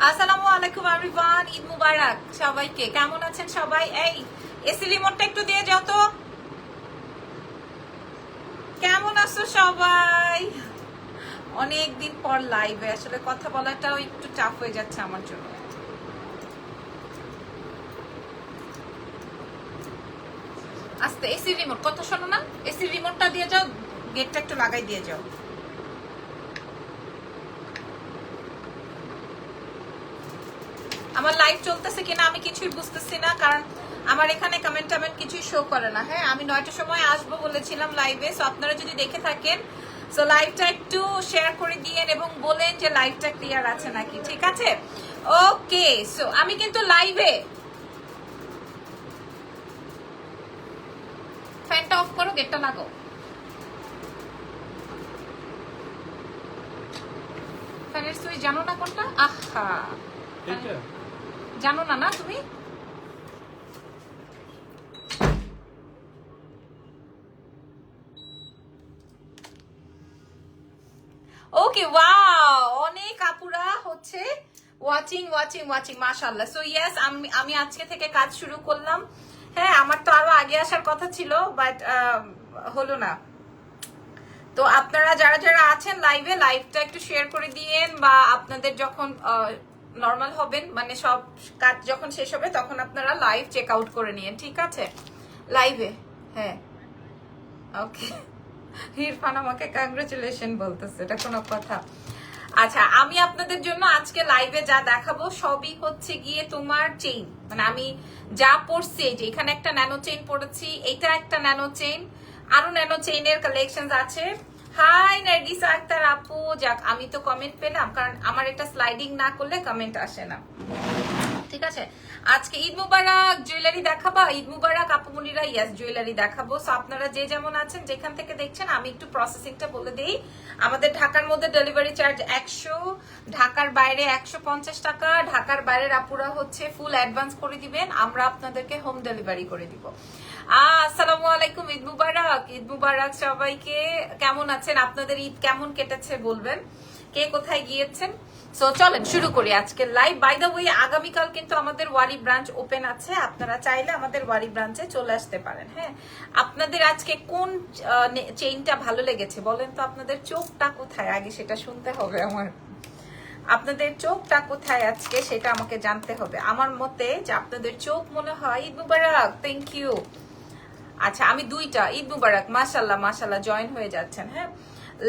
আসসালামু আলাইকুম এভরিওয়ান, ঈদ মুবারক সবাইকে। কেমন আছেন সবাই? এই এসি রিমোটটা একটু দিয়ে যাও তো। কেমন আছো সবাই? অনেকদিন পর লাইভে, আসলে কথা বলাটাও একটু টাফ হয়ে যাচ্ছে আমার জন্য। আস্তে, এসি রিমোট কথা শোনো না, এসি রিমোটটা দিয়ে যাও, গেটটা একটু লাগাই দিয়ে যাও। আমার লাইভ চলতেছে কিনা আমি কিছুই বুঝতেছি না, কারণ আমার এখানে কমেন্ট টমেন্ট কিছুই শো করে না। হ্যাঁ, আমি 9টার সময় আসবো বলেছিলাম লাইভে, সো আপনারা যদি দেখে থাকেন সো লাইভটা একটু শেয়ার করে দিয়েন এবং বলেন যে লাইভটা ক্লিয়ার আছে নাকি। ঠিক আছে, ওকে। সো আমি কিন্তু লাইভে, ফ্যানটা অফ করো, গেটটা লাগাও। ফ্যানের সুইচ জানো না কোনটা? আহা, জানো না? না তুমি ওকে, ওয়াও, অনেক আপুরা হচ্ছে ওয়াচিং ওয়াচিং ওয়াচিং, মাশাআল্লাহ। সো ইয়েস, আমি আজকে থেকে কাজ শুরু করলাম। হ্যাঁ, আমার তো আরো আগে আসার কথা ছিল, বাট হলো না। তো আপনারা যারা যারা আছেন লাইভে, লাইভটা একটু শেয়ার করে দিয়েন, বা আপনাদের যখন নর্মাল হবেন, মানে সব কাজ যখন শেষ হবে তখন আপনারা লাইভ চেক আউট করে নিয়েন। ঠিক আছে, লাইভে। হ্যাঁ, ওকে। ইরফান আমাকে কংগ্রেচুলেশন বলতেছে, এটা কোনো কথা? আচ্ছা, আমি আপনাদের জন্য আজকে লাইভে যা দেখাবো সবই হচ্ছে গিয়ে তোমার চেইন, মানে আমি যা পড়ছি, যে এখানে একটা ন্যানো চেইন পড়েছি, এটা একটা ন্যানো চেইন, আরো ন্যানো চেইনের কালেকশন আছে। হাই নার্গিসা আক্তার আপু, যাক আমি তো কমেন্ট পেলাম, কারণ আমার এটা স্লাইডিং না করলে কমেন্ট আসে না। ঠিক আছে, আজকে ঈদ মুবারক জুয়েলারি দেখাবা, ঈদ মুবারক আপুমনিরা, ইয়েস জুয়েলারি দেখাবো। সো আপনারা যে যেমন আছেন, যেখান থেকে দেখছেন, আমি একটু প্রসেসিংটা বলে দিই। আমাদের ঢাকার মধ্যে ডেলিভারি চার্জ 100, ঢাকার বাইরে 150 টাকা। ঢাকার বাইরের আপুরা হচ্ছে ফুল অ্যাডভান্স করে দিবেন, আমরা আপনাদেরকে হোম ডেলিভারি করে দিব। আসসালামু আলাইকুম, ঈদ মুবারক, ঈদ মুবারক সবাইকে। কেমন আছেন? আপনাদের ঈদ কেমন কেটেছে বলবেন, কে কোথায় গিয়েছেন। সো চলেন শুরু করি আজকের লাইভ। বাই দ্য ওয়ে, আগামীকাল কিন্তু আমাদের ওয়ারি ব্রাঞ্চ ওপেন আছে, আপনারা চাইলে আমাদের ওয়ারি ব্রাঞ্চে চলে আসতে পারেন। হ্যাঁ, আপনাদের আজকে কোন চেইনটা ভালো লেগেছে বলেন তো? আপনাদের চোখটা কোথায়, আগে সেটা শুনতে হবে আমার। আপনাদের চোখটা কোথায় আজকে সেটা আমাকে জানতে হবে। আমার মতে যে আপনাদের চোখ মনে হয়, ঈদ মুবারক, থ্যাংক ইউ। আচ্ছা, আমি দুইটা, ঈদ মুবারক, মাশাল্লাহ মাশাল্লাহ, জয়েন হয়ে যাচ্ছেন। হ্যাঁ,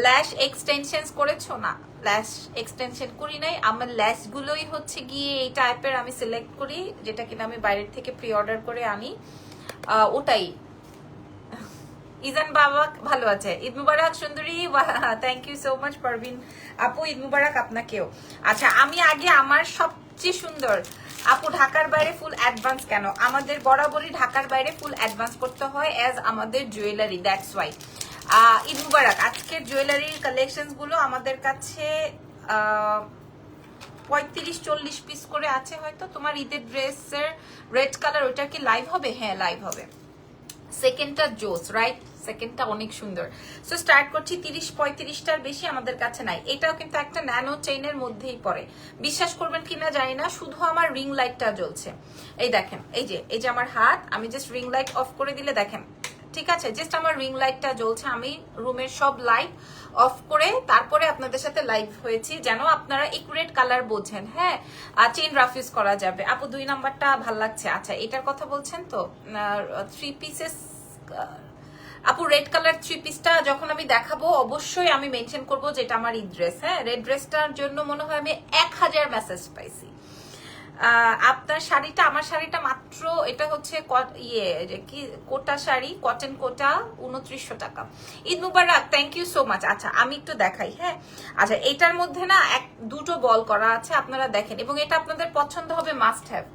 ল্যাশ এক্সটেনশন করেছো না? ল্যাশ এক্সটেনশন করি নাই, আমার ল্যাশ গুলোই হচ্ছে গিয়ে এই টাইপের আমি সিলেক্ট করি, যেটা কিনা আমি বাইরের থেকে প্রি অর্ডার করে আনি, ওটাই। ইজান বাবা ভালো আছে, ঈদ মুবারক সুন্দরী, thank you so much Parvin আপু, ঈদ মুবারক আপনাকেও। আচ্ছা, আমি আগে আমার সবচেয়ে সুন্দর আপু, ঢাকার বাইরে ফুল অ্যাডভান্স কেন? আমাদের বরাবরই ঢাকার বাইরে ফুল অ্যাডভান্স করতে হয় অ্যাজ আমাদের জুয়েলারি, দ্যাটস ওয়াই। ঈদ মুবারক, আজকের জুয়েলারির কালেকশন গুলো আমাদের কাছে 35-40 পিস করে আছে হয়তো। তোমার ঈদের ড্রেসের রেড কালার, ওইটা কি লাইভ হবে? হ্যাঁ, লাইভ হবে। সেকেন্ডটা জোস, রাইট? সেকেন্ডটা অনেক সুন্দর। সো স্টার্ট করছি, 30-35টার বেশি আমাদের কাছে নাই। এটাও কিন্তু একটা ন্যানো চেইনের মধ্যেই পড়ে। বিশ্বাস করবেন কিনা জানি না, শুধু আমার রিং লাইটটা জ্বলছে। এই দেখেন, এই যে আমার হাত, আমি জাস্ট রিং লাইট অফ করে দিলে দেখেন, ঠিক আছে, জাস্ট আমার রিং লাইটটা জ্বলছে। আমি রুমের সব লাইট অফ করে তারপরে আপনাদের সাথে লাইভ হয়েছি, যেন আপনারা একুরেট কালার বোঝেন। হ্যাঁ, চেইন রাফিউজ করা যাবে। আপু 2 নাম্বারটা ভাল লাগছে। আচ্ছা, এটার কথা বলছেন তো, 3 পিসেস। আপু রেড কালার 3 পিসটা যখন আমি দেখাবো অবশ্যই আমি মেনশন করবো যেটা আমার ঈদ ড্রেস। হ্যাঁ, রেড ড্রেসটার জন্য মনে হয় আমি 1000 মেসেজ পাইছি। আপনার শাড়িটা, আমার শাড়িটা মাত্র, এটা হচ্ছে কি কোটা শাড়ি, কটন কোটা, 2900 টাকা। ঈদ মুবারক, থ্যাংক ইউ সো মাচ। আচ্ছা, আমি একটু দেখাই। হ্যাঁ, আচ্ছা, এটার মধ্যে না দুটো বল করা আছে, আপনারা দেখেন, এবং এটা আপনাদের পছন্দ হবে, মাস্ট হ্যাভ।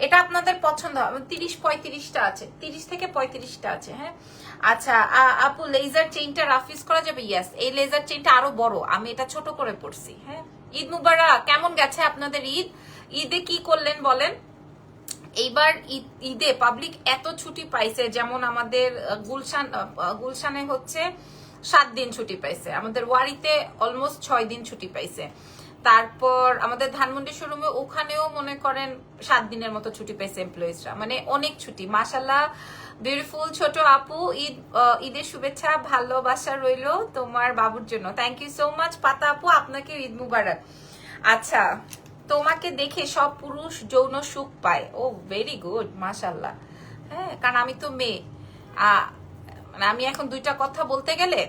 এটা আপনাদের পছন্দ হবে। 30-35টা আছে, 30 থেকে 35টা আছে। হ্যাঁ, আচ্ছা আপু, লেজার চেইনটা রাফিজ করা যাবে? ইয়েস, এই লেজার চেইনটা আরো বড়, আমি এটা ছোট করে পড়ছি। হ্যাঁ, ঈদ মুবারক, কেমন গেছে আপনাদের ঈদ? ঈদে কি করলেন বলেন? এইবার ঈদে পাবলিক এত ছুটি পাইছে, যেমন আমাদের গুলশানে হচ্ছে 7 দিন ছুটি পাইছে, আমাদের ওয়ারিতে অলমোস্ট 6 দিন ছুটি পাইছে। তারপর আমাদের ধানমন্ডি শোরুমে ওখানেও মনে করেন 7 দিনের মতো ছুটি পেয়েছে এমপ্লয়িজরা, মানে অনেক ছুটি। মাশাল্লাহ, বিউটিফুল ছোট আপু, ঈদের শুভেচ্ছা ভালোবাসা রইলো তোমার বাবুর জন্য। থ্যাংক ইউ সো মাচ পাতা আপু, আপনাকে ঈদ মুবারক। আচ্ছা, তোমাকে দেখে সব পুরুষ যৌন সুখ পায়। ও ভেরি গুড, মাশাল্লাহ। হ্যাঁ, কারণ আমি তো মেয়ে, মানে আমি এখন দুইটা কথা বলতে গেলে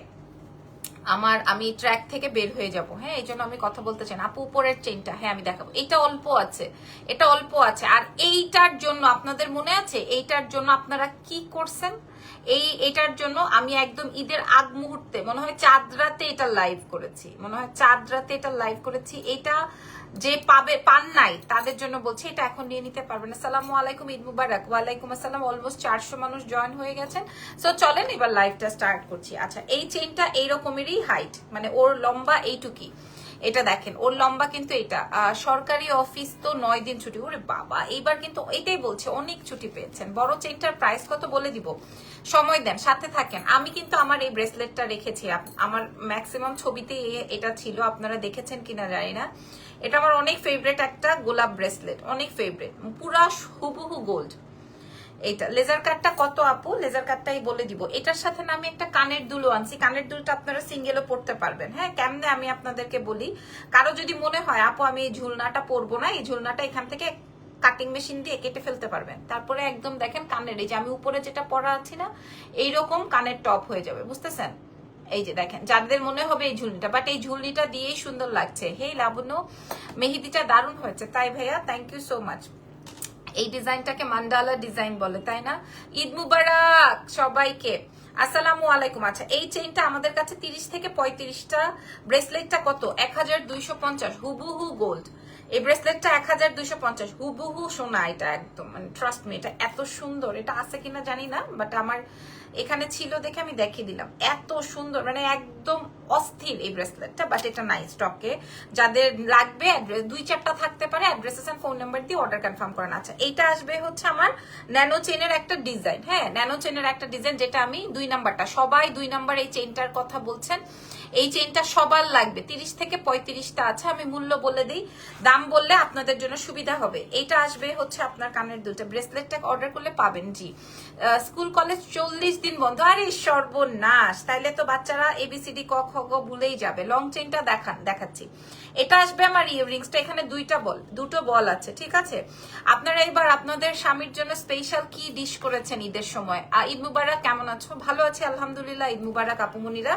আমি ট্র্যাক থেকে বের হয়ে যাব। হ্যাঁ, এই জন্য আমি কথা বলতে চাই না। আপু উপরের চেইনটা, হ্যাঁ আমি দেখাবো, এটা অল্প আছে, এটা অল্প আছে। আর এইটার জন্য আপনাদের মনে আছে, এইটার জন্য আপনারা কি করছেন? এটার জন্য আমি একদম ঈদের আগ মুহূর্তে মনে হয় চাঁদ রাতে এটা লাইভ করেছি, এটা যে পান নাই তাদের জন্য বলছি, এটা এখন নিয়ে নিতে পারবেন। আসসালামু আলাইকুম, ঈদ মুবারক। ওয়ালাইকুম আসসালাম। অলমোস্ট 400 মানুষ জয়েন হয়ে গেছেন। সো চলেন এবার লাইভটা স্টার্ট করছি। আচ্ছা, এই চেইনটা এইরকমেরই হাইট, মানে ওর লম্বা এইটুকি। এটা দেখেন, ওর লম্বা কিন্তু এটা। সরকারি অফিস তো 9 দিন ছুটি। ওরে বাবা, এইবার কিন্তু এটাই বলছে অনেক ছুটি পেয়েছেন। বড় চেইনটার প্রাইস কত বলে দিব, সময় দেন, সাথে থাকেন। আমি কিন্তু আমার এই ব্রেসলেটটা রেখেছি, আমার ম্যাক্সিমাম ছবিতে এটা ছিল, আপনারা দেখেছেন কিনা জানি না। এটা আমার অনেক ফেভারিট একটা গোলাপ ব্রেসলেট, অনেক ফেভারিট, পুরা হুবহু গোল্ড। এইটা লেজার কাটটা কত আপু? লেজার কাটটাই বলে দিব। এটার সাথে না আমি একটা কানের দুলও আনছি, কানের দুলটা আপনারা সিঙ্গেলও পড়তে পারবেন। হ্যাঁ, কেমনে আমি আপনাদেরকে বলি। কারো যদি মনে হয় আপু আমি এই ঝুলনাটা পরবো না, এই ঝুলনাটা এখান থেকে কাটিং মেশিন দিয়ে কেটে ফেলতে পারবেন। তারপরে একদম দেখেন কানের, এই যে আমি উপরে যেটা পরা আছি না, এইরকম কানের টপ হয়ে যাবে, বুঝতেছেন? এই যে দেখেন, যাদের মনে হবে এই ঝুলনিটা, বাট এই ঝুলনিটা দিয়েই সুন্দর লাগছে। হেই লাবণ্য, মেহেদিটা দারুণ হয়েছে। তাই ভাইয়া, থ্যাংক ইউ সো মাচ। এই ডিজাইনটাকে মান্ডালা ডিজাইন বলে, তাই না? ঈদ মুবারক সবাইকে, আসসালামু আলাইকুম। আচ্ছা, এই চেইনটা আমাদের কাছে 30 থেকে 35টা। ব্রেসলেটটা কত? 1250, হুবহু গোল্ড। এই ব্রেসলেটটা 1250, হুবহু সোনা। এটা একদম, মানে ট্রাস্ট মি, এটা এত সুন্দর। এটা আছে কিনা জানি না, বাট আমার এখানে ছিল দেখে আমি দেখিয়ে দিলাম। এত সুন্দর, মানে একদম অস্থির এই ব্রেসলেটটা, বাট এটা নাই স্টকে। যাদের লাগবে 2-4টা থাকতে পারে, অ্যাড্রেসেস এন্ড ফোন নাম্বার দিয়ে অর্ডার কনফার্ম করেন। আচ্ছা, এইটা আসবে হচ্ছে আমার ন্যানো চেইনের একটা ডিজাইন। হ্যাঁ, ন্যানো চেইনের একটা ডিজাইন, যেটা আমি 2 নাম্বারটা, সবাই 2 নাম্বার এই চেইনটার কথা বলছেন। এই চেইনটা সবার লাগবে, 30 থেকে 35টা আছে। আমি মূল্য বলে দিই, দাম বললে আপনাদের জন্য সুবিধা হবে। এটা আসবে হচ্ছে আপনার কানের দুলটা। ব্রেসলেটটা অর্ডার করলে পাবেন। জি, স্কুল কলেজ 40 দিন বন্ধ। আরে সর্বনাশ, তাইলে তো বাচ্চারা এবিসিডি ক খ গ ভুলেই যাবে। লং চেইনটা দেখাচ্ছি। এটা আসবে আমার ইয়াররিংসটা, এখানে দুটো বল আছে, ঠিক আছে? আপনারা এবার আপনাদের স্বামীর জন্য স্পেশাল কি ডিশ করেছেন ঈদের সময়? ঈদ মুবারক, কেমন আছো? ভালো আছি আলহামদুলিল্লাহ। ঈদ মুবারক আপুমনিরা,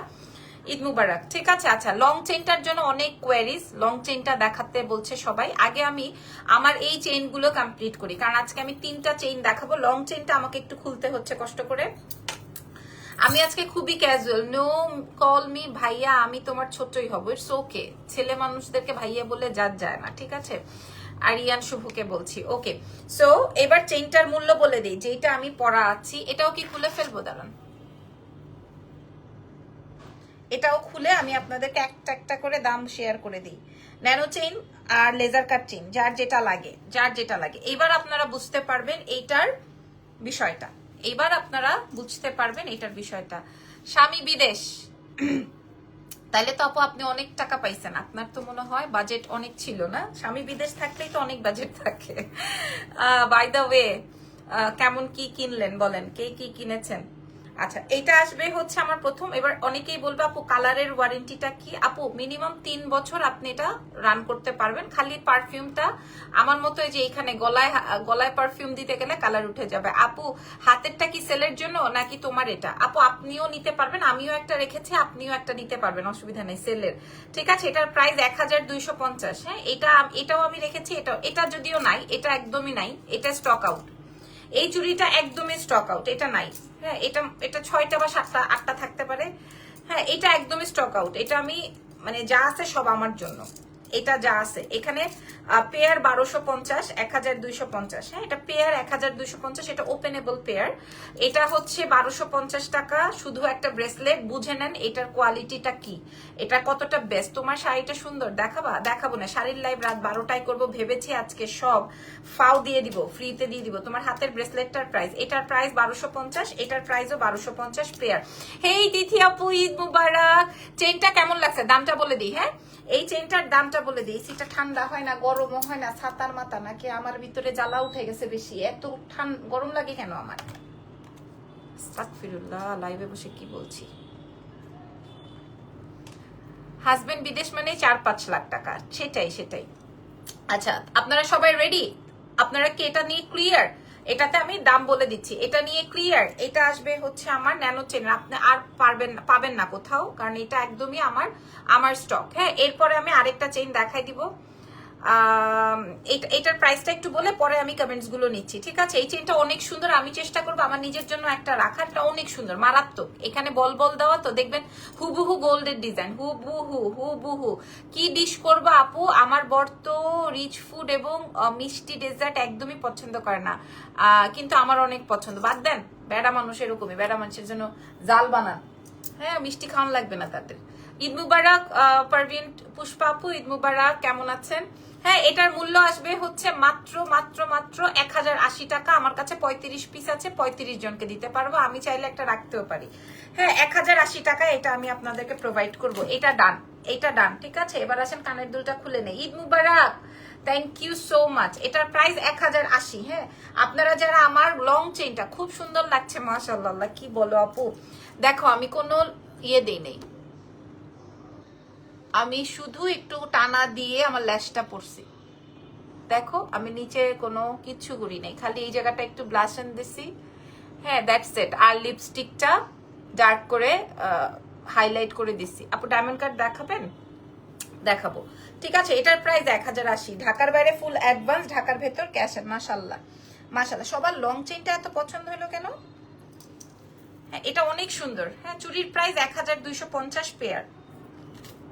ঈদ মুবারক। ঠিক আছে। আচ্ছা, লং চেইনটার জন্য অনেক কোয়ারিজ, লং চেইনটা দেখাতে বলছে সবাই। আগে আমি আমার এই চেইন গুলো কমপ্লিট করি, কারণ আজকে আমি 3টা চেইন দেখাবো। লং চেইনটা আমাকে একটু খুলতে হচ্ছে কষ্ট করে। আমি আজকে খুবই ক্যাজুয়াল। নো কল মি ভাইয়া, আমি তোমার ছোটই হব, ইটস ওকে। ছেলে মানুষদেরকে ভাইয়া বলে যায় না, ঠিক আছে? আরিয়ান শুভকে বলছি, ওকে। সো এবার চেইনটার মূল্য বলে দিই, যেটা আমি পরা আছি। এটাও কি খুলে ফেলবো? দাঁড়ান, এটাও খুলে আমি আপনাদেরকে একটা একটা করে দাম শেয়ার করে দিই। ন্যানো চেইন আর লেজার কাট চেইন, যার যেটা লাগে। এবার আপনারা বুঝতে পারবেন এইটার বিষয়টা। স্বামী বিদেশ, তাইলে তো আপু আপনি অনেক টাকা পাইছেন। আপনার তো মনে হয় বাজেট অনেক ছিল না? স্বামী বিদেশ থাকলেই তো অনেক বাজেট থাকে। বাই দ্য ওয়ে, কেমন কি কিনলেন বলেন, কে কি কিনেছেন? আচ্ছা, এটা আসবে হচ্ছে আমার প্রথম। এবার অনেকেই বলবে আপু কালারের ওয়ারেন্টিটা কি? আপু মিনিমাম 3 বছর আপনি এটা রান করতে পারবেন। খালি পারফিউমটা আমার মতো, এই যে এখানে গলায় পারফিউম দিতে গেলে কালার উঠে যাবে। আপু হাতেরটা কি সেলের জন্য নাকি তোমার? এটা আপু আপনিও নিতে পারবেন, আমিও একটা রেখেছি, আপনিও একটা নিতে পারবেন, অসুবিধা নেই, সেলের। ঠিক আছে, এটার প্রাইস 1250। হ্যাঁ, এটাও আমি রেখেছি। এটা যদিও নাই, এটা একদমই নাই, এটা স্টক আউট। এই চুড়িটা একদমই স্টক আউট, এটা নাই। হ্যাঁ, এটা 6টা বা 7টা 8টা থাকতে পারে। হ্যাঁ, এটা একদমই স্টক আউট। এটা আমি, মানে যা আছে সব আমার জন্য। এটা যা আছে এখানে পেয়ার 1250, 1250। হ্যাঁ, এটা পেয়ার 1250, এটা ওপেনেবল পেয়ার। এটা হচ্ছে 1250 টাকা শুধু একটা ব্রেসলেট। বুঝে নেন এটার কোয়ালিটিটা কি, এটা কতটা বেস্ট। তোমার শাড়িটা সুন্দর, দেখাবো না, শাড়ির লাইভ রাত 12টায় করবো ভেবেছি। আজকে সব ফাও দিয়ে দিব, ফ্রিতে দিয়ে দিব। তোমার হাতের ব্রেসলেটটার প্রাইস, এটার প্রাইস 1250, এটার প্রাইসও 1250 পেয়ার। হেই তিথি আপু, ঈদ মুবারক। চেনটা কেমন লাগছে দামটা বলে দিই। হ্যাঁ, এই চেনটার দামটা বলে দিই। এটা ঠান্ডা হয় না, গরমও হয় না, ছাতার মাথা নাকি আমার ভিতরে জ্বালা উঠে গেছে বেশি? এত গরম লাগে কেন আমার? আস্তাগফিরুল্লাহ, লাইভে বসে কি বলছি। হাজবেন্ড বিদেশ মানে 4-5 লাখ টাকা, সেটাই। আচ্ছা, আপনারা সবাই রেডি? আপনারা কি এটা নিয়ে ক্লিয়ার? এটাতে আমি দাম বলে দিচ্ছি, এটা নিয়ে ক্লিয়ার। এটা আসবে হচ্ছে আমার ন্যানো চেন, আপনি আর পাবেন না কোথাও, কারণ এটা একদমই আমার স্টক। হ্যাঁ, এরপরে আমি আরেকটা চেইন দেখাই দিব। এটার প্রাইসটা একটু বলে পরে আমি কমেন্টস গুলো নিচ্ছি, ঠিক আছে? এই চেইনটা অনেক সুন্দর, আমি চেষ্টা করবো আমার নিজের জন্য একটা রাখার। অনেক সুন্দর, মারাত্মক। এখানে বল দেওয়া, তো দেখবেন হুবহু গোল্ডের ডিজাইন, হুবহু। কি ডিশ করবো আপু? আমার বর তো রিচ ফুড এবং মিষ্টি ডেজার্ট একদমই পছন্দ করে না, কিন্তু আমার অনেক পছন্দ। বাদ দেন, বেড়া মানুষ এরকমই, বেড়া মানুষের জন্য জাল বানান। হ্যাঁ, মিষ্টি খাওয়ান লাগবে না তাদের। ঈদ মুবারক পারভিন পুষ্পা আপু, ঈদ মুবারক, কেমন আছেন? হ্যাঁ, এটার মূল্য আসবে হচ্ছে মাত্র 1080 টাকা। আমার কাছে 35 পিস আছে, 35 জনকে দিতে পারবো, আমি চাইলে একটা রাখতেও পারি। হ্যাঁ, 1080 টাকা এটা আমি আপনাদেরকে প্রোভাইড করব। এটা ডান, ঠিক আছে? এবার আসেন কানের দুলটা খুলে নেই। ঈদ মুবারক, থ্যাংক ইউ সো মাচ। এটার প্রাইস 1080। হ্যাঁ, আপনারা যারা আমার লং চেইনটা খুব সুন্দর লাগছে, মাশাআল্লাহ, কি বলো আপু? দেখো, আমি কোনো ইয়ে দেই নেই, আমি শুধু একটু টানা দিয়ে আমার ল্যাশটা পরছি। দেখো, আমি নিচে কোনো কিচ্ছু করি নাই, খালি এই জায়গাটা একটু ব্লাশন দিছি। হ্যাঁ, দ্যাটস ইট। আর লিপস্টিকটা ডার্ক করে হাইলাইট করে দিছি। আপু ডায়মন্ড কাট দেখাবেন? দেখাবো, ঠিক আছে। এটার প্রাইস 1080। ঢাকার বাইরে ফুল অ্যাডভান্স, ঢাকার ভেতর ক্যাশ। মাশাআল্লাহ। সবার লং চেইনটা এত পছন্দ হলো কেন? হ্যাঁ, এটা অনেক সুন্দর। হ্যাঁ, চুরির প্রাইস 1250 পেয়ার।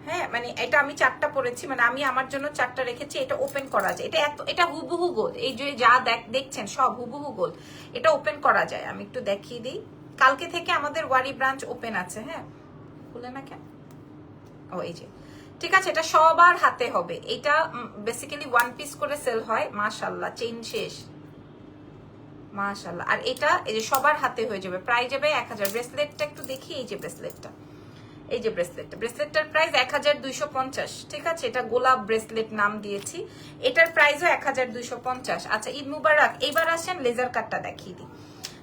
হ্যাঁ, মানে এটা আমি 4টা পরেছি, মানে আমি আমার জন্য 4টা রেখেছি। এটা ওপেন করা যায়, এটা হুবহু গোল। এই যে যা দেখছেন সব হুবহু গোল। এটা ওপেন করা যায়, আমি একটু দেখিয়ে দিই। কালকে থেকে আমাদের ওয়ারি ব্রাঞ্চ ওপেন আছে। হ্যাঁ, খুলে না কেন? ও, এই যে, ঠিক আছে। এটা সবার হাতে হবে। এটা বেসিক্যালি 1 পিস করে সেল হয়। মাশাআল্লাহ, চেইন শেষ, মাশাআল্লাহ। আর এটা এই যে সবার হাতে হয়ে যাবে, প্রাইস যাবে 1000। ব্রেসলেটটা একটু দেখি, এই যে ব্রেসলেটটা, এই যে ব্রেসলেটটার প্রাইস 1250, ঠিক আছে? এটা গোলাপ ব্রেসলেট নাম দিয়েছি। এটার প্রাইসও 1250। আচ্ছা, ঈদ মুবারক। এইবার আসেন লেজার কাটটা দেখিয়ে দিই।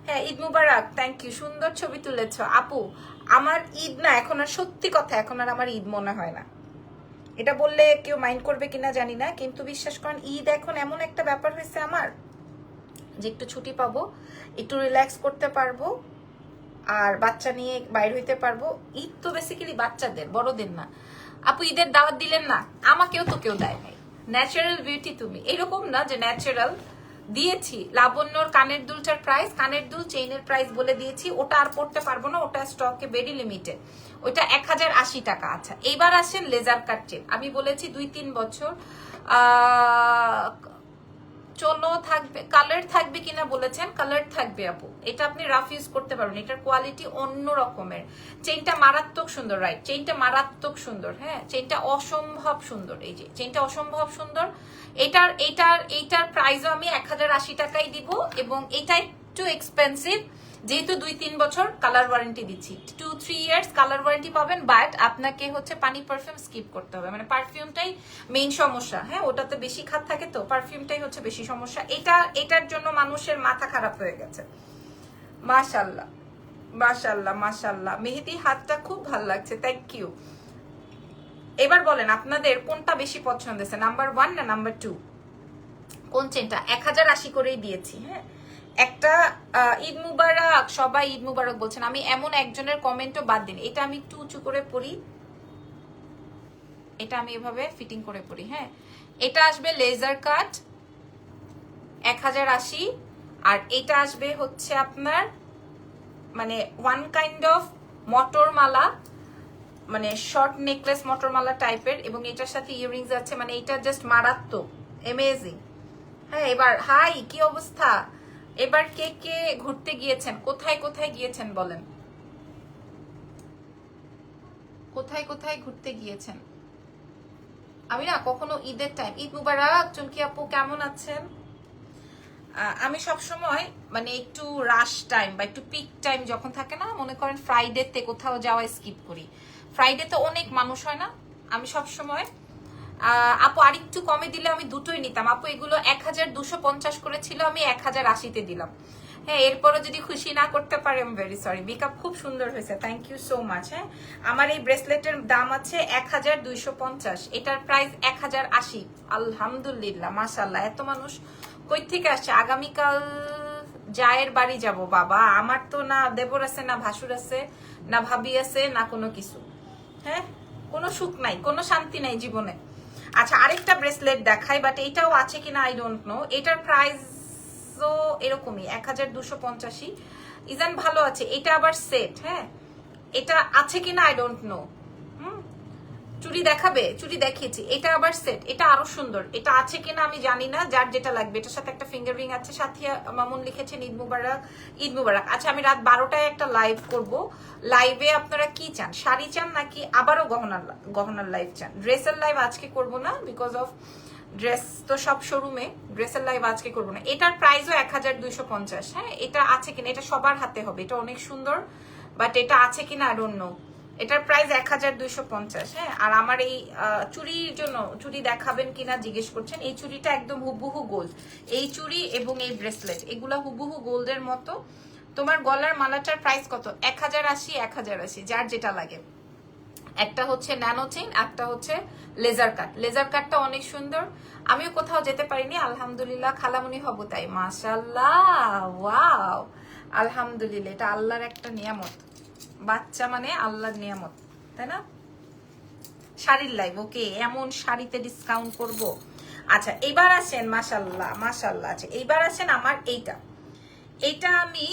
হ্যাঁ, ঈদ মুবারক, থ্যাংক ইউ, সুন্দর ছবি তুলেছ আপু। আমার ঈদ না এখন আর, সত্যি কথা, এখন আর আমার ঈদ মনে হয় না। এটা বললে কেউ মাইন্ড করবে কিনা জানি না, কিন্তু বিশ্বাস করেন, ঈদ এখন এমন একটা ব্যাপার হয়েছে আমার, যে একটু ছুটি পাবো, একটু রিল্যাক্স করতে পারবো, আর বাচ্চা নিয়ে বাইর হইতে পারবো। ঈদ তো বেসিক্যালি বাচ্চাদের, বড়দের না। আপু ঈদের দাওয়াত দিলেন না? আমাকেও তো কেউ দেয় নাই। ন্যাচারাল বিউটি তুমি, এরকম না যে ন্যাচারাল দিয়েছি। লাবণ্যর কানের দুলটার প্রাইস, কানের দুল চেইনের প্রাইস বলে দিয়েছি। ওটা আর পড়তে পারবো না, ওটা স্টকে ভেরি লিমিটেড। ওইটা 1080 টাকা। আচ্ছা, এইবার আসেন লেজার কাট চেন। আমি বলেছি 2-3 বছর চলো থাকবে, কালার থাকবে কিনা বলেছেন, কালার থাকবে আপু। এটা আপনি রাফ ইউজ করতে পারবেন, এটার কোয়ালিটি অন্য রকমের। চেইনটা মারাত্মক সুন্দর, রাইট? চেইনটা মারাত্মক সুন্দর। হ্যাঁ, চেইনটা অসম্ভব সুন্দর। এই যে চেইনটা অসম্ভব সুন্দর। এইটার প্রাইসও আমি 1080 টাকাই দিব, এবং এটা একটু এক্সপেন্সিভ, যেহেতু 2-3 বছর কালার ওয়ারেন্টি দিচ্ছি। 2-3 ইয়ার্স কালার ওয়ারেন্টি পাবেন, বাট আপনাকে হচ্ছে পানি পারফিউম স্কিপ করতে হবে, মানে পারফিউমটাই মেইন সমস্যা। হ্যাঁ, ওটাতে বেশি খাত থাকে, তো পারফিউমটাই হচ্ছে বেশি সমস্যা। এটার জন্য মানুষের মাথা খারাপ হয়ে গেছে। মাশাআল্লাহ, মাশাআল্লাহ, মাশাআল্লাহ। মেহেদি হাতটা খুব ভালো লাগছে, থ্যাংক ইউ। এবার বলেন আপনাদের কোনটা বেশি পছন্দ হয়েছে, নাম্বার 1 না নাম্বার 2? কোন চেনটা? 1080 করেই দিয়েছি। হ্যাঁ, একটা ঈদ মুবারক, সবাই ঈদ মুবারক বলছেন, আমি এমন একজনের কমেন্টও বাদ দিন। এটা আমি একটু উঁচু করে পড়ি, এটা আমি এভাবে ফিটিং করে পড়ি। হ্যাঁ, এটা আসবে লেজার কাট 1080, আর এটা আসবে হচ্ছে আপনার মানে ওয়ান কাইন্ড অফ মটর মালা, মানে শর্ট নেকলেস মটর মালা টাইপের, এবং এটার সাথে ইয়াররিংস আছে। মানে এটা জাস্ট মারাত্মক, অ্যামেজিং। হ্যাঁ, এবার হাই, কি অবস্থা? এবার কে কে ঘুরতে গিয়েছেন? কোথায় কোথায় গিয়েছেন বলেন, কোথায় কোথায় ঘুরতে গিয়েছেন? আমি না কখনো ঈদের টাইম, ঈদ মুবারক চুমকি আপু, কেমন আছেন? আমি সবসময় মানে একটু রাশ টাইম বা একটু পিক টাইম যখন থাকে না, মনে করেন ফ্রাইডেতে কোথাও যাওয়া স্কিপ করি। ফ্রাইডেতে অনেক মানুষ হয় না, আমি সবসময় আপু আরেকটু কমে দিলে আমি দুটোই নিতাম আপু। এগুলো 1250 করেছিল, আমি 1080-তে দিলাম। হ্যাঁ, এরপরও যদি খুশি না করতে পারে আমি ভেরি সরি। মেকআপ খুব সুন্দর হয়েছে, থ্যাংক ইউ সো মাচ। হ্যাঁ, আমার এই ব্রেসলেটের দাম আছে 1250, এটার প্রাইস 1080। আলহামদুলিল্লাহ, মাশাল্লাহ। এত মানুষ কই থেকে আসছে? আগামীকাল জায়ের বাড়ি যাব বাবা। আমার তো না দেবর আছে, না ভাসুর আছে, না ভাবি আছে, না কোনো কিছু। হ্যাঁ, কোনো সুখ নাই, কোনো শান্তি নাই জীবনে। আচ্ছা, আরেকটা ব্রেসলেট দেখাই, বাট এইটাও আছে কিনা আই ডোন্ট নো। এটার প্রাইসও এরকমই 1250। ইজান ভালো আছে, এটা আবার সেট। হ্যাঁ, এটা আছে কিনা আই ডোন্ট নো। চুড়ি দেখাবে? চুড়ি দেখিয়েছি, এটা আবার সেট, এটা আরো সুন্দর। এটা আছে কিনা আমি জানি না, যার যেটা লাগবে। এটার সাথে একটা ফিঙ্গার রিং আছে। সাথিয়া মামুন লিখেছেন ঈদ মুবারক, ঈদ মুবারক। আচ্ছা, আমি রাত 12টায় একটা লাইভ করব। লাইভে আপনারা কি চান? শাড়ি চান নাকি আবারও গহনার লাইভ চান? ড্রেসের লাইভ আজকে করব না, বিকজ অফ ড্রেস তো সব শোরুমে, ড্রেসের লাইভ আজকে করবো না। এটার প্রাইসও 1250। হ্যাঁ, এটা আছে কিনা, এটা সবার হাতে হবে, এটা অনেক সুন্দর, বাট এটা আছে কিনা আই ডোন্ট নো। এটার প্রাইস 1250। হ্যাঁ, আর আমার এই চুড়ির জন্য, চুড়ি দেখাবেন কিনা জিজ্ঞেস করছেন। এই চুড়িটা একদম হুবহু গোল্ড। এই চুড়ি এবং এই ব্রেসলেট এগুলা হুবহু গোল্ডের মতো। তোমার গলার মালাটার প্রাইস কত? 1080, 1080, যার যেটা লাগে। একটা হচ্ছে ন্যানো চেইন, একটা হচ্ছে লেজার কাট। লেজার কাটটা অনেক সুন্দর। আমিও কোথাও যেতে পারিনি, আলহামদুলিল্লাহ খালামুনি হব তাই। মাশাআল্লাহ, ওয়াও, আলহামদুলিল্লাহ। এটা আল্লাহর একটা নিয়ামত, বাচ্চা মানে আল্লাহর নিয়ামত, তাই না? শাড়ির লাইভ, ওকে, এমন শাড়িতে ডিসকাউন্ট করব। আচ্ছা, এবার আসেন, মাশাআল্লাহ মাশাআল্লাহ। আচ্ছা, এইবার আসেন আমার এইটা। এটা আমি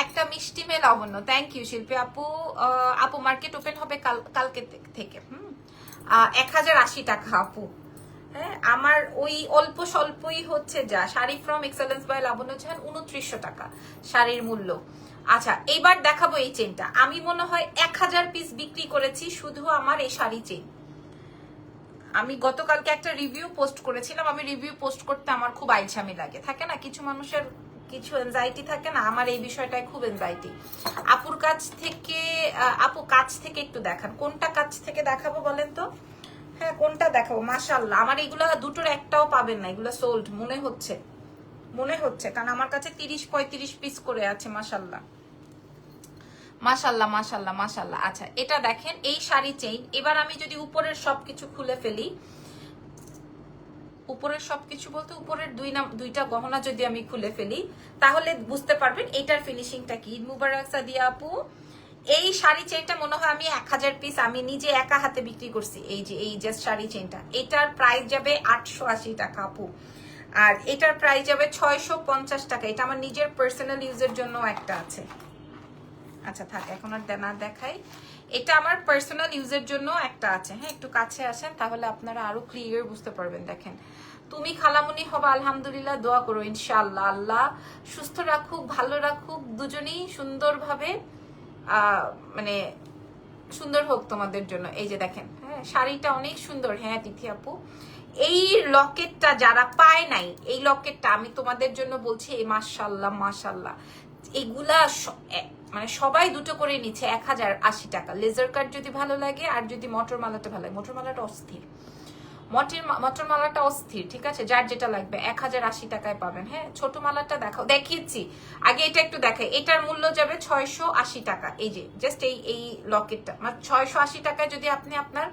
একটা মিষ্টি মে লাবণ্য, থ্যাংক ইউ শিল্পী আপু। আপু মার্কেট ওপেন হবে কালকে থেকে। 1080 টাকা আপু। হ্যাঁ, আমার ওই অল্প স্বল্পই হচ্ছে যা। শাড়ি ফ্রম এক্সেলেন্স বাই লাবণ্য জাহান, 2900 টাকা শাড়ির মূল্য। আচ্ছা, এইবার দেখাবো এই চেনটা। আমি মনে হয় 1000 পিস বিক্রি করেছি শুধু আমার এই শাড়ি চেন। আমি গতকালকে একটা রিভিউ পোস্ট করেছিলাম। আমি রিভিউ পোস্ট করতে আমার খুব আইছামি লাগে, থাকে না কিছু মানুষের, কিছু এনজাইটি থাকে না, আমার এই বিষয়টাই খুব এনজাইটি। আপুর কাছ থেকে, আপু কাছ থেকে একটু দেখান। কোনটা কাছ থেকে দেখাবো বলেন তো? হ্যাঁ, কোনটা দেখাবো? মাশাআল্লাহ, আমার এগুলা দুটোর একটাও পাবেন না, এগুলা সোল্ড মনে হচ্ছে, কারণ আমার কাছে 30-35 পিস করে আছে। মাশাআল্লাহ মাশাআল্লাহ মাশাআল্লাহ মাশাআল্লাহ। আচ্ছা, এটা দেখেন, এই শাড়ি চেইন। এবার আমি যদি উপরের সবকিছু খুলে ফেলি, উপরের সবকিছু বলতে উপরের দুইটা গহনা যদি আমি খুলে ফেলি, তাহলে বুঝতে পারবেন এটার ফিনিশিংটা কি। ঈদ মুবারক সাদিয়া আপু। এই শাড়ি চেইনটা মনে হয় আমি 1000 পিস আমি নিজে একা হাতে বিক্রি করছি। এই যে এই জাস্ট শাড়ি চেইনটা, এটার প্রাইস যাবে 880 টাকা আপু। আর এটার প্রাইস যাবে 650 টাকা। এটা আমার নিজের পার্সোনাল ইউজের জন্য একটা আছে। আচ্ছা থাক, এখন আর না দেখাই। এটা আমার পার্সোনাল ইউজের জন্য একটা আছে। হ্যাঁ, একটু কাছে আসেন, তাহলে আপনারা আরো ক্লিয়ার বুঝতে পারবেন। দেখেন, তুমি খালামুনি হবা, আলহামদুলিল্লাহ, দোয়া করো ইনশাআল্লাহ। আল্লাহ সুস্থ রাখুক, ভালো রাখুক, দুজনেই সুন্দরভাবে মানে সুন্দর হোক তোমাদের জন্য। এই যে দেখেন, হ্যাঁ, শাড়িটা অনেক সুন্দর। হ্যাঁ তিথি আপু, এই লকেটটা যারা পায় নাই, এই লকেটটা আমি তোমাদের জন্য বলছি, মাশাআল্লাহ মাশাআল্লাহ। এগুলা মানে সবাই দুটো করে নিচ্ছে 1080 টাকা। লেজার কাট যদি ভালো লাগে, আর যদি মটর মালাটা ভালো লাগে, মটর মালাটা অস্থির, মটর মালাটা অস্থির, ঠিক আছে? যার যেটা লাগবে 1080 টাকায় পাবেন। হ্যাঁ, ছোট মালাটা দেখিয়েছি আগে, এটা একটু দেখাই। এটার মূল্য যাবে 680 টাকা। এই যে জাস্ট এই লকেটটা, মানে 680 টাকায় যদি আপনি আপনার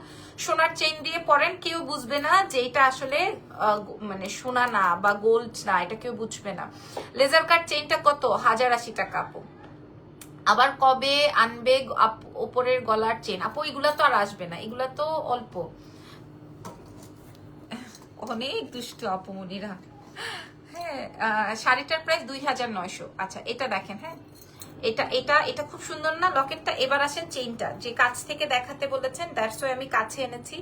সোনার চেইন দিয়ে পরেন, কেউ বুঝবে না যে এটা আসলে মানে সোনা না বা গোল্ড না, এটা কেউ বুঝবে না। লেজার কাট চেইনটা কত? 1080 টাকা আপু। আবার কবে আনবে ওপরের গলার চেন? আপু এগুলা তো আর আসবে না, এগুলা তো অল্প। অনেক দুষ্ট অপমনিরা। হ্যাঁ, শাড়িটার প্রাইস 2900। আচ্ছা, এটা দেখেন। হ্যাঁ, এটা এটা এটা খুব সুন্দর না লকেটটা? এবার আসেন চেইনটা, যে কাছ থেকে দেখাতে বলেছেন, দ্যাটস ওয়াই আমি কাছে এনেছি।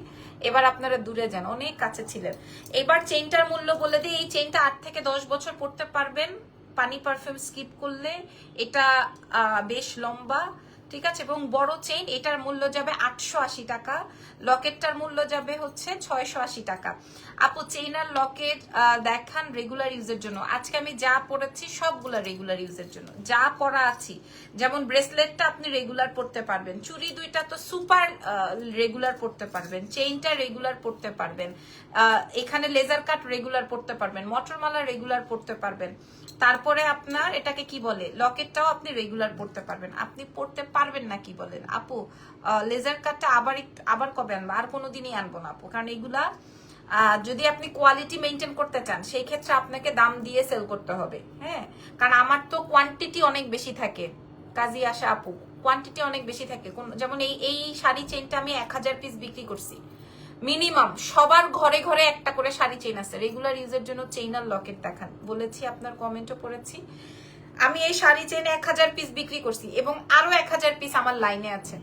এবার আপনারা দূরে যান, অনেক কাছে ছিলেন। এবার চেইনটার মূল্য বলে দিই। এই চেইনটা 8 থেকে 10 বছর পড়তে পারবেন পানি পারফিউম স্কিপ করলে। এটা বেশ লম্বা, ঠিক আছে, এবং বড় চেইন এটার মূল্য যাবে 880 টাকা, লকেটটার মূল্য যাবে হচ্ছে 680 টাকা। আপু চেইন আর লকেট দেখান রেগুলার ইউজের জন্য। আজকে আমি যা পরেছি সবগুলা রেগুলার ইউজের জন্য, যা পরা আছি। যেমন ব্রেসলেটটা আপনি রেগুলার পরতে পারবেন, চুড়ি দুইটা তো সুপার রেগুলার পরতে পারবেন, চেইনটা রেগুলার পরতে পারবেন, এখানে লেজার কাট রেগুলার পরতে পারবেন, মটরমালা রেগুলার পরতে পারবেন, তারপরে আপনার এটাকে কি বলে লকেটটাও আপনি রেগুলার পড়তে পারবেন। আপনি পড়তে পারবেন না কি বলেন আপু? লেজার কাটটা আবার কবে আনবো? আর কোনোদিনই আনবো না আপু, কারণ এগুলা যদি আপনি কোয়ালিটি মেনটেন করতে চান সেই ক্ষেত্রে আপনাকে দাম দিয়ে সেল করতে হবে। হ্যাঁ, কারণ আমার তো কোয়ান্টিটি অনেক বেশি থাকে, কাজী আশা আপু কোয়ান্টিটি অনেক বেশি থাকে। যেমন এই শাড়ি চেইনটা আমি 1000 পিস বিক্রি করছি মিনিমাম। সবার ঘরে ঘরে একটা করে শাড়ি চেইন আছে। রেগুলার ইউজের জন্য চেইন আর লকেট দেখান বলেছি, আপনার কমেন্টও পড়েছি। আমি এই শাড়ি চেইন 1000 পিস বিক্রি করছি এবং আরো 1000 পিস আমার লাইনে আছে।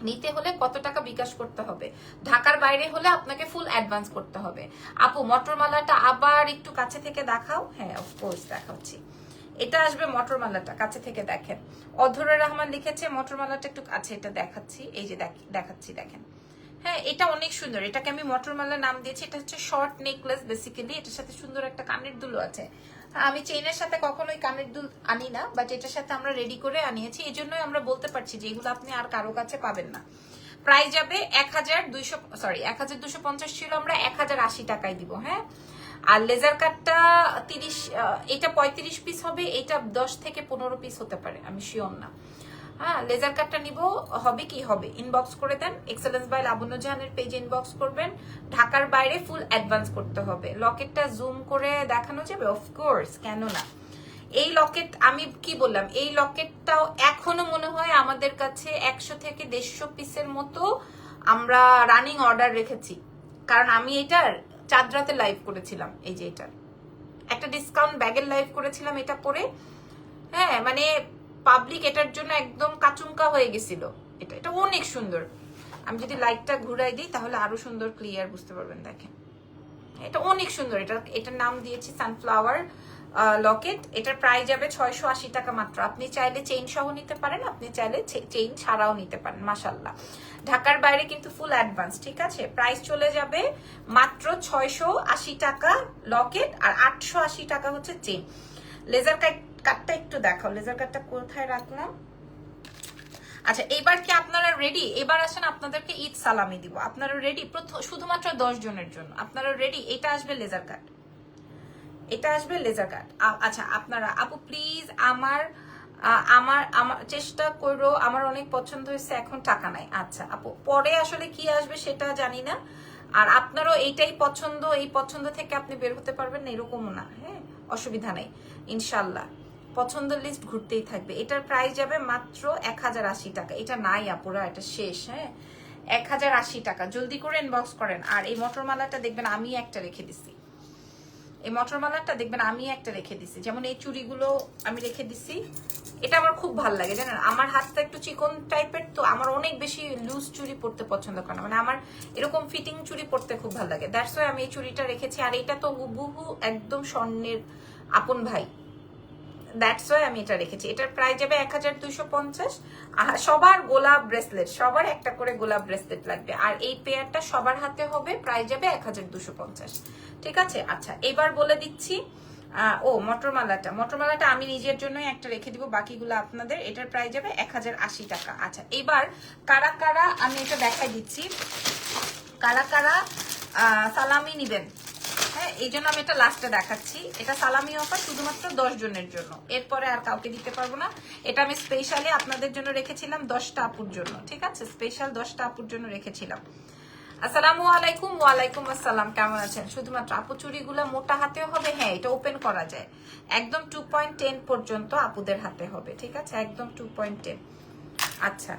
নিতে হলে কত টাকা বিকাশ করতে হবে? ঢাকার বাইরে হলে আপনাকে ফুল অ্যাডভান্স করতে হবে। আপু মটরমালাটা আবার একটু কাছে থেকে দেখাও। হ্যাঁ অফকোর্স দেখাচ্ছি। এটা আসবে মটরমালাটা, কাছে থেকে দেখেন। অধরা রহমান লিখেছে মটরমালাটা একটু কাছে, এটা দেখাচ্ছি, এই যে দেখাচ্ছি দেখেন। হ্যাঁ এটা অনেক সুন্দর, এটাকে আমি মটরমালা নাম দিয়েছি। এটা হচ্ছে শর্ট নেকলেস বেসিক্যালি, এটার সাথে সুন্দর একটা কানের দুলও আছে। আমি চেইনের সাথে কখনোই কানের দুল আনি না, বাট এটার সাথে আমরা রেডি করে আনিয়েছি, এই জন্যই আমরা বলতে পারছি যে এগুলো আপনি আর কারো কাছে পাবেন না। প্রাইস যাবে 1250 ছিল, আমরা 1080 টাকায় দিব। হ্যাঁ, আর লেজার কাটটা 30, এটা 35 পিস হবে, এটা 10 থেকে 15 পিস হতে পারে, আমি শিওর না। হ্যাঁ, লেজার কাটটা নিব, হবে কি হবে ইনবক্স করে দেন, এক্সেলেন্স বাই লাবণ্য জাহানের পেজে ইনবক্স করবেন। ঢাকার বাইরে ফুল অ্যাডভান্স করতে হবে। লকেটটা জুম করে দেখানো যাবে? অফকোর্স, কেন না। এই লকেট আমি কি বললাম, এই লকেটটাও এখনো মনে হয় আমাদের কাছে 100 থেকে 150 পিসের মতো আমরা রানিং অর্ডার রেখেছি, কারণ আমি এটার চাঁদরাতে লাইভ করেছিলাম। এই যে এটার একটা ডিসকাউন্ট ব্যাগের লাইভ করেছিলাম এটা পরে। হ্যাঁ মানে পাবলিক এটার জন্য একদম কাচুঙ্কা হয়ে গেছিল। এটা অনেক সুন্দর। আমি যদি লাইটটা ঘুরাই দিই তাহলে আরো সুন্দর ক্লিয়ার বুঝতে পারবেন। দেখেন এটা অনেক সুন্দর। এটার নাম দিয়েছি সানফ্লাওয়ার লকেট। এটার প্রাইস যাবে 680 টাকা মাত্র। আপনি চাইলে চেইন সহ নিতে পারেন, আপনি চাইলে চেইন ছাড়াও নিতে পারেন। মাশাল্লাহ, ঢাকার বাইরে কিন্তু ফুল অ্যাডভান্স। ঠিক আছে, প্রাইস চলে যাবে মাত্র 680 টাকা লকেট, আর 880 টাকা হচ্ছে চেইন। লেজার কাটটা একটু দেখাও, লেজার কাটটা কোথায় রাখলাম? আচ্ছা, এবার কি আপনারা রেডি? এবার আসেন আপনাদেরকে ঈদ সালামি দিব। আপনারা রেডি? শুধুমাত্র 10 জনের জন্য আপনারা রেডি? এটা আসবে লেজার কাট, এটা আসবে লেজার কাট। আচ্ছা আপনারা আপু প্লিজ আমার চেষ্টা করো, আমার অনেক পছন্দ হয়েছে, এখন টাকা নাই। আচ্ছা আপু পরে আসলে কি আসবে সেটা জানি না, আর আপনারও এইটাই পছন্দ, এই পছন্দ থেকে আপনি বের হতে পারবেন না এরকমও না। হ্যাঁ অসুবিধা নেই, ইনশাল্লাহ পছন্দের লিস্ট ঘুরতেই থাকবে। এটার প্রাইস যাবে মাত্র 1080 টাকা। এটা নাই আপুরা, এটা শেষ। হ্যাঁ 1080 টাকা, জলদি করে ইনবক্স করেন। আর এই মটরমালাটা দেখবেন আমি একটা রেখে দিছি, এই মটরমালাটা দেখবেন আমি একটা রেখে দিছি, যেমন এই চুড়িগুলো আমি রেখে দিছি। এটা আমার খুব ভালো লাগে জানেন, আমার হাতটা একটু চিকন টাইপের, তো আমার অনেক বেশি লুজ চুড়ি পরতে পছন্দ করে না, মানে আমার এরকম ফিটিং চুড়ি পরতে খুব ভালো লাগে। দ্যাটস ওয়াই আমি এই চুড়িটা রেখেছি। আর এটা তো হুবহু একদম স্বর্ণের আপন ভাই, দ্যাটস ওয়াই আমি এটা রেখেছি। এটার প্রাইস যাবে 1250। সবার গোলাপ ব্রেসলেট, সবার একটা করে গোলাপ ব্রেসলেট লাগবে, আর এই পেয়ারটা সবার হাতে হবে। প্রাইস যাবে 1250। ঠিক আছে, আচ্ছা এবার বলে দিচ্ছি। মটরমালাটা আমি নিজের জন্যই একটা রেখে দিব, বাকিগুলো আপনাদের। এটার প্রাইস যাবে 1080 টাকা। আচ্ছা এবার কারা কারা, আমি এটা দেখাই দিচ্ছি, কারা কারা সালামি নিবেন। হ্যাঁ এই জন্য আমি এটা লাস্টে দেখাচ্ছি। এটা সালামি অফার শুধুমাত্র 10 জনের জন্য, এরপরে আর কাউকে দিতে পারবো না। এটা আমি স্পেশালি আপনাদের জন্য রেখেছিলাম 10টা আপুর জন্য। ঠিক আছে, স্পেশাল 10টা আপুর জন্য রেখেছিলাম। আসসালামু আলাইকুম। ওয়ালাইকুম আসসালাম, কেমন আছেন? শুধুমাত্র আপু চুড়িগুলো মোটা হাতেও হবে। হ্যাঁ এটা ওপেন করা যায়, একদম 2.10 পর্যন্ত আপুদের হাতে হবে। ঠিক আছে, একদম 2.10। আচ্ছা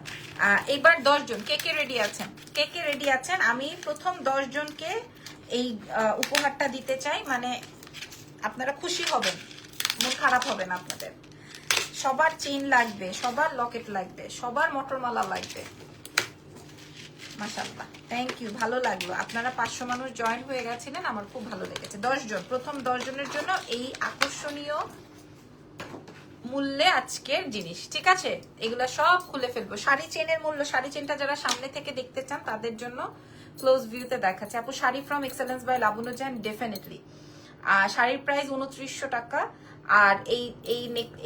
এবার 10 জন কে কে রেডি আছেন? কে কে রেডি আছেন? আমি প্রথম 10 জনকে এই উপহারটা দিতে চাই, মানে আপনারা খুশি হবেন, মন খারাপ হবে না আপনাদের। সবার চেইন লাগবে, সবার লকেট লাগবে, সবার মটরমালা লাগবে। মাশাআল্লাহ, থ্যাংক ইউ, ভালো লাগলো। আপনারা 500 মানুষ জয়েন হয়ে গেছিলেন, আমার খুব ভালো লেগেছে। 10 জন, প্রথম 10 জনের জন্য এই আকর্ষণীয় মূল্যে আজকের জিনিস, ঠিক আছে? এগুলা সব খুলে ফেলবো। শাড়ি চেনের মূল্য, শাড়ি চেনটা যারা সামনে থেকে দেখতে চান তাদের জন্য ক্লোজ ভিউতে দেখাচ্ছে। আপু sari from excellence by Labonu Jahan, definitely. শাড়ির প্রাইস 2900 টাকা। আর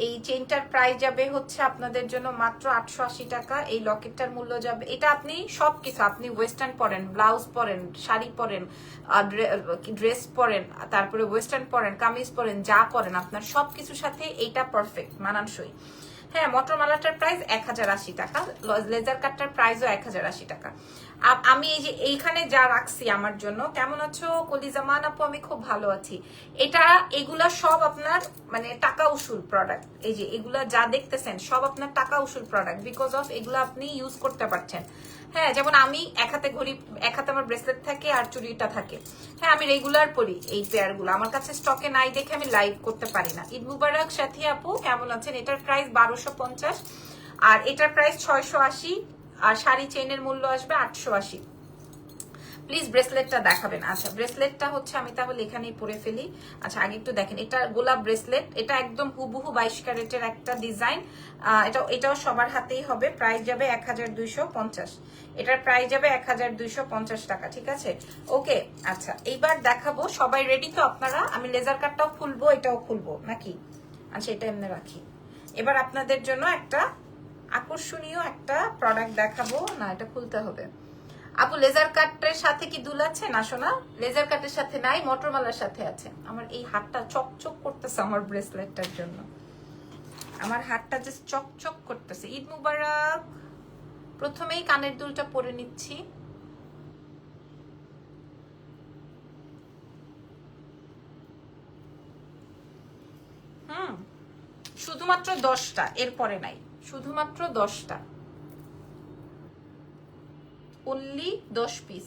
এই চেনটার প্রাইস যাবে হচ্ছে আপনাদের জন্য মাত্র 880 টাকা। এই লকেটটার মূল্য যাবে, এটা আপনি সবকিছু, আপনি ওয়েস্টার্ন পরেন, ব্লাউজ পরেন, শাড়ি পরেন, ড্রেস পরেন, তারপরে ওয়েস্টার্ন পরেন, কামিজ পরেন, যা পরেন আপনার সবকিছুর সাথে এইটা পারফেক্ট মানানসই। হ্যাঁ, মটরমালাটার প্রাইস 1080 টাকা, লেজার কাটটার প্রাইসও 1080 টাকা। আমি এই যে এইখানে যা রাখছি আমার জন্য, কেমন আছো কলিজামান আপু? আমি খুব ভালো আছি। এগুলা সব আপনার মানে টাকা উসুল প্রোডাক্ট। এই যে এগুলা যা দেখতেছেন সব আপনার টাকা উসুল প্রোডাক্ট, বিকজ অফ এগুলো আপনি ইউজ করতে পারছেন। হ্যাঁ, যেমন আমি এক হাতে ঘড়ি, এক হাতে আমার ব্রেসলেট থাকে আর চুড়িটা থাকে। হ্যাঁ, আমি রেগুলার পরি এই পেয়ার গুলো, আমার কাছে স্টকে নাই দেখে আমি লাইভ করতে পারি না। ঈদ মুবারক সাথী আপু, কেমন আছেন? এটার প্রাইস 1250 আর এটার প্রাইস 680 আর শাড়ি চেইনের মূল্য আসবে 880। প্লিজ ব্রেসলেটটা দেখাবেন। আচ্ছা, ব্রেসলেটটা হচ্ছে আমি তাহলে এখানেই পরে ফেলি। আচ্ছা, আগে একটু দেখেন, এটা গোলাপ ব্রেসলেট, এটা একদম হুবহু 22 ক্যারেটের একটা ডিজাইন। এটাও সবার হাতেই হবে। প্রাইস যাবে 1250, এটার প্রাইস যাবে 1250 টাকা, ঠিক আছে? ওকে, আচ্ছা এইবার দেখাবো। সবাই রেডি তো আপনারা? আমি লেজার কাটটাও খুলবো, এটাও খুলবো নাকি? আচ্ছা, এটা এমনি রাখি। এবার আপনাদের জন্য একটা আকর্ষণীয় একটা প্রোডাক্ট দেখাবো। না, এটা খুলতে হবে। আপু লেজার কাটের সাথে কি দুল আছে? না সোনা, লেজার কাটের সাথে নাই, মটরমালার সাথে আছে। আমার এই হাতটা চকচক করতেছে আমার ব্রেসলেটটার জন্য, আমার হাতটা জাস্ট চকচক করতেছে। ঈদ মুবারক। প্রথমেই কানের দুলটা পরে নিচ্ছি। শুধুমাত্র 10টা, এরপরে নাই, শুধুমাত্র 10টা, অনলি 10 পিস।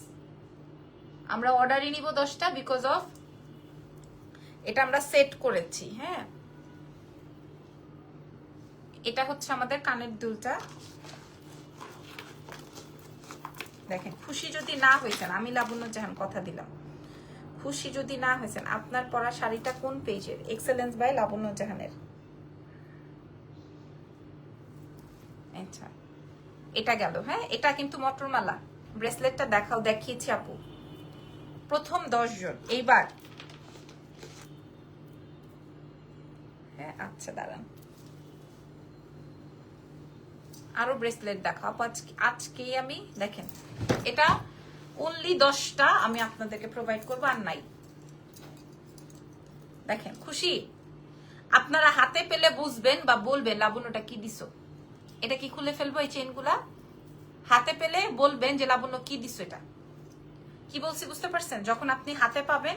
আমরা অর্ডারই নিব 10টা, বিকজ অফ এটা আমরা সেট করেছি। হ্যাঁ, এটা হচ্ছে আমাদের কানের দুলটা। দেখেন, খুশি যদি না হয়েছেন, আমি লাবণ্য জাহান কথা দিলাম, খুশি যদি না হয়েছেন, আপনার পরা শাড়িটা কোন পেজের? এক্সেলেন্স বাই লাবণ্য জাহানের। আচ্ছা, এটা গেল। হ্যাঁ, এটা কিন্তু মটরমালা। ব্রেসলেটটা দেখাও, দেখিয়েছি আপু। প্রথম 10 জন। এইবার হ্যাঁ, আচ্ছা দাঁড়ান, আরো ব্রেসলেট দেখাও আজকে আমি। দেখেন, এটা অনলি 10টা আমি আপনাদেরকে প্রোভাইড করবো, আর নাই। দেখেন, খুশি? আপনারা হাতে পেলে বুঝবেন বা বলবেন লাবণ্যটা কি দিছো। এটা কি খুলে ফেলবো এই চেনগুলা? হাতে পেলে বলবেন যে লাবণ্য কি দিছো। এটা কি বলছি বুঝতে পারছেন? যখন আপনি হাতে পাবেন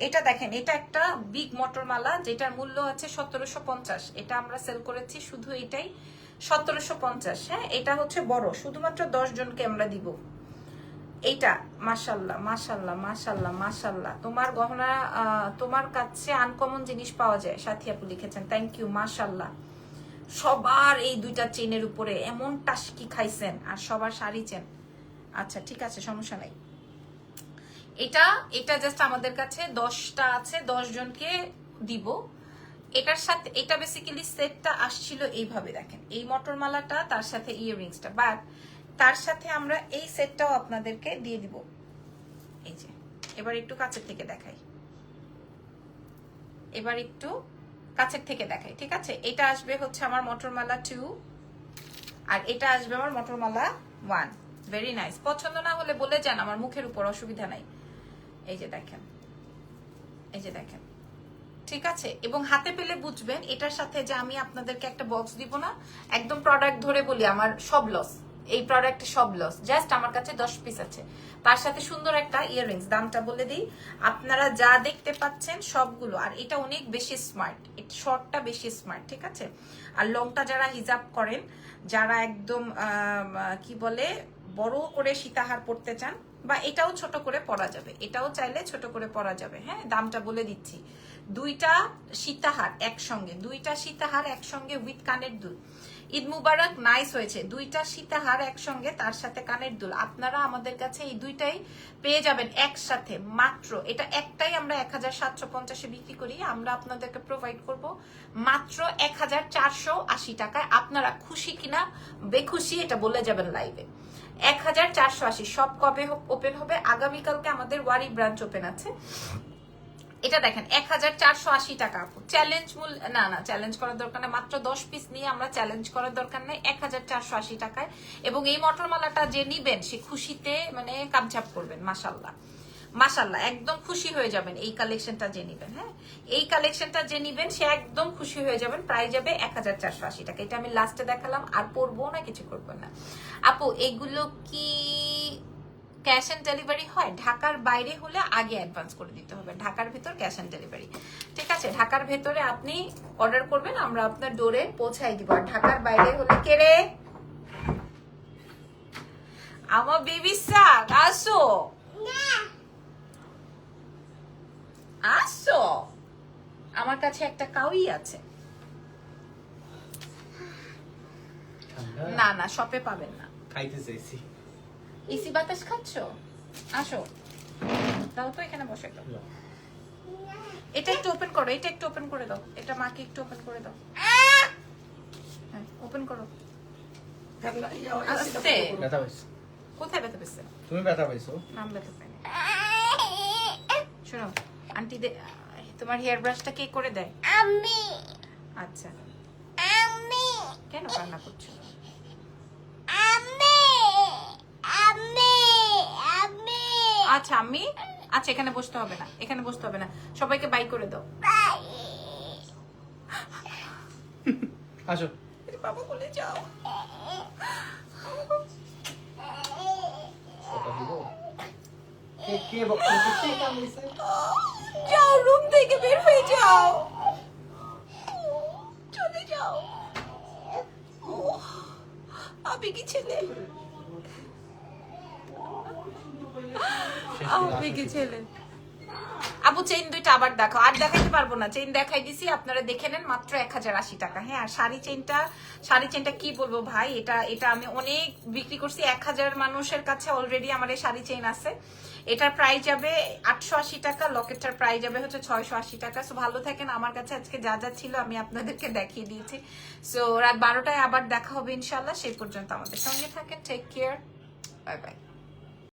এটা, দেখেন এটা একটা বিগ মটরমালা, যেটার মূল্য আছে 1750। এটা আমরা সেল করেছি শুধু এটাই 1750। হ্যাঁ, এটা হচ্ছে বড়, শুধুমাত্র 10 জনকে আমরা দিব এইটা। মাশাল্লাহ মাশাল্লাহ মাশাল্লাহ মাশাল্লাহ, তোমার গহনা, তোমার কাছে আনকমন জিনিস পাওয়া যায়, সাথী আপু লিখেছেন। থ্যাংক ইউ, মাশাল্লাহ। সবার এই দুইটা চেনের উপরে এমন টাসকি খাইছেন, আর সবার শাড়ি চেন। আচ্ছা ঠিক আছে, সমস্যা নাই। এটা জাস্ট আমাদের কাছে 10টা আছে, 10 জনকে দিব। এটার সাথে এটা বেসিক্যালি সেটটা আসছিল এইভাবে। দেখেন, এই মটরমালাটা, তার সাথে ইয়াররিংসটা, বাট তার সাথে আমরা এই সেটটাও আপনাদেরকে দিয়ে দিব। এই যে, এবার একটু কাছের থেকে দেখাই, এবার একটু কাছের থেকে দেখাই, ঠিক আছে? এটা আসবে হচ্ছে আমার মটরমালা 2, আর এটা আসবে আমার মটরমালা 1। Very nice. পছন্দ না হলে বলে যান, আমার মুখের উপর, অসুবিধা নাই। এই যে দেখেন, এই যে দেখেন, ঠিক আছে? এবং হাতে পেলে বুঝবেন এটার সাথে যে আমি আপনাদেরকে একটা বক্স দিব না, একদম প্রোডাক্ট ধরে বলি আমার সব লস, এই প্রোডাক্টে সব লস। জাস্ট আমার কাছে 10 পিস আছে, তার সাথে সুন্দর একটা ইয়াররিংস। দামটা বলে দিই, আপনারা যা দেখতে পাচ্ছেন সবগুলো। আর এটা অনেক বেশি স্মার্ট, এটা শর্টটা বেশি স্মার্ট, ঠিক আছে? আর লংটা যারা হিজাব করেন, যারা একদম কি বলে বড় করে সীতাহার পরতে চান, বা এটাও ছোট করে পরা যাবে, এটাও চাইলে ছোট করে পরা যাবে। হ্যাঁ, দামটা বলে দিচ্ছি। দুইটা সীতাহার একসঙ্গে, দুইটা সীতাহার একসঙ্গে উইথ কানের দুল, ঈদ মুবারক, নাইস হয়েছে। দুইটা সীতাহার একসঙ্গে, তার সাথে কানের দুল। আপনারা আমাদের কাছে এই দুইটাই পেয়ে যাবেন একসাথে মাত্র। এটা একটাই আমরা 1750 বিক্রি করি, আমরা আপনাদেরকে প্রোভাইড করব মাত্র 1480 টাকায়। আপনারা খুশি কিনা বেখুশি এটা বলে যাবেন লাইভে। 1480। সব কবে ওপেন হবে? আগামীকালকে আমাদের ওয়ারি ব্রাঞ্চ ওপেন আছে। এটা দেখেন 1480 টাকা। চ্যালেঞ্জ মূল্য না, চ্যালেঞ্জ করার দরকার নেই, মাত্র 10 পিস নিয়ে আমরা চ্যালেঞ্জ করার দরকার নেই, 1480 টাকায়। এবং এই মটরমালাটা যে নিবেন সে খুশিতে মানে কাপঝাপ করবেন। মাশাল্লাহ মাশাল্লাহ, একদম খুশি হয়ে যাবেন এই কালেকশনটা যে নিবেন। হ্যাঁ, এই কালেকশনটা যে নিবেন সে একদম খুশি হয়ে যাবেন। প্রাইস যাবে 1480 টাকা। এটা আমি লাস্টে দেখালাম, আর পরবো না, কিছু করবো না। আপু এগুলো কি ক্যাশ অন ডেলিভারি হয়? ঢাকার বাইরে হলে আগে অ্যাডভান্স করে দিতে হবে, ঢাকার ভিতর ক্যাশ অন ডেলিভারি। ঠিক আছে, ঢাকার ভেতরে আপনি অর্ডার করবেন, আমরা আপনার ডোরে পৌঁছাই দিব। আর ঢাকার বাইরে হলে কে রে? আমার বেবি সাক, আসো আসো, আমার কাছে একটা কাউই আছে। না না, শপে পাবেন না। খাইতে চাইছি। এসি বাতাস খাচ্ছ? আসো, দাও তো, এখানে বসে দাও। এটা একটু ওপেন করো, এটা একটু ওপেন করে দাও, এটা মাকে একটু ওপেন করে দাও। হ্যাঁ, ওপেন করো আস্তে। ব্যথা পাইছো? কোথায় ব্যথা পেয়েছে? তুমি ব্যথা পাইছো? নাম ব্যথা পাইনি। শোনো আন্টি, তোমার হেয়ার ব্রাশটা কে করে দেয়? আমি আচ্ছা, আমি কেন কান্না করছো? আমি আমি আমি আচ্ছা আমি, আচ্ছা এখানে বসতে হবে না, এখানে বসতে হবে না, সবাইকে বাই করে দাও। আসো। বাবা বলে যাও। কথা দিব? কে বকছে? কে কামড়িছে? যাও, রুম থেকে বের হয়ে যাও, চলে যাও। আবেগী ছেলে, আবেগী ছেলে। আপু চেইন দুইটা আবার দেখাও। আর দেখাইতে পারবো না, চেইন দেখাই দিছি, আপনারা দেখে নেন, মাত্র 1080 টাকা। হ্যাঁ, আর শাড়ি চেইনটা কি বলবো ভাই, এটা আমি অনেক বিক্রি করছি, 1000 মানুষের কাছে অলরেডি আমার এই শাড়ি চেইন আছে। এটার প্রাইস যাবে 880 টাকা, লকেটটার প্রাইস যাবে হচ্ছে 680 টাকা। সো ভালো থাকেন, আমার কাছে আজকে যা যা ছিল আমি আপনাদেরকে দেখিয়ে দিয়েছি। সো রাত 12টায় আবার দেখা হবে ইনশাল্লাহ, সেই পর্যন্ত আমাদের সঙ্গে থাকেন। Take care, bye by.